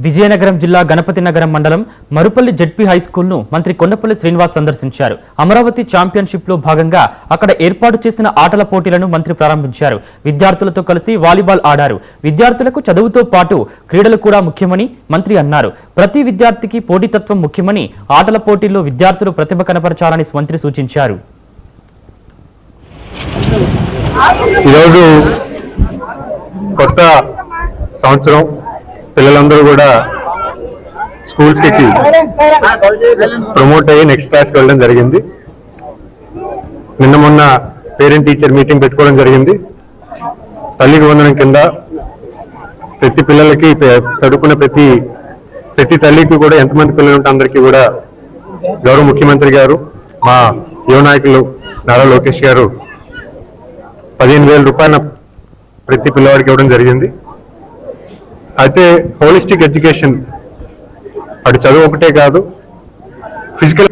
విజయనగరం జిల్లా గణపతి నగరం మండలం మరుపల్లి జెడ్పీ హై స్కూల్ను మంత్రి కొండపల్లి శ్రీనివాస్ సందర్శించారు. అమరావతి ఛాంపియన్షిప్లో భాగంగా అక్కడ ఏర్పాటు చేసిన ఆటల పోటీలను మంత్రి ప్రారంభించారు. విద్యార్థులతో కలిసి వాలీబాల్ ఆడారు. విద్యార్థులకు చదువుతో పాటు క్రీడలు కూడా ముఖ్యమని మంత్రి అన్నారు. ప్రతి విద్యార్థికి పోటీతత్వం ముఖ్యమని ఆటల పోటీల్లో విద్యార్థులు ప్రతిభ కనపరచాలని మంత్రి సూచించారు. ఈరోజు కొత్త సంవత్సరం పిల్లలందరూ కూడా స్కూల్స్కి ప్రమోట్ అయ్యి నెక్స్ట్ క్లాస్కి వెళ్ళడం జరిగింది. నిన్న మొన్న పేరెంట్ టీచర్ మీటింగ్ పెట్టుకోవడం జరిగింది. తల్లికి వందనం కింద ప్రతి పిల్లలకి చదువుకున్న ప్రతి తల్లికి కూడా ఎంతమంది పిల్లలు ఉంటే అందరికీ కూడా గౌరవ ముఖ్యమంత్రి గారు మా యువ నాయకులు నారా లోకేష్ గారు 15,000 రూపాయల ప్రతి పిల్లవాడికి ఇవ్వడం జరిగింది. అయితే హోలిస్టిక్ ఎడ్యుకేషన్ అటు చదువు ఒకటే కాదు, ఫిజికల్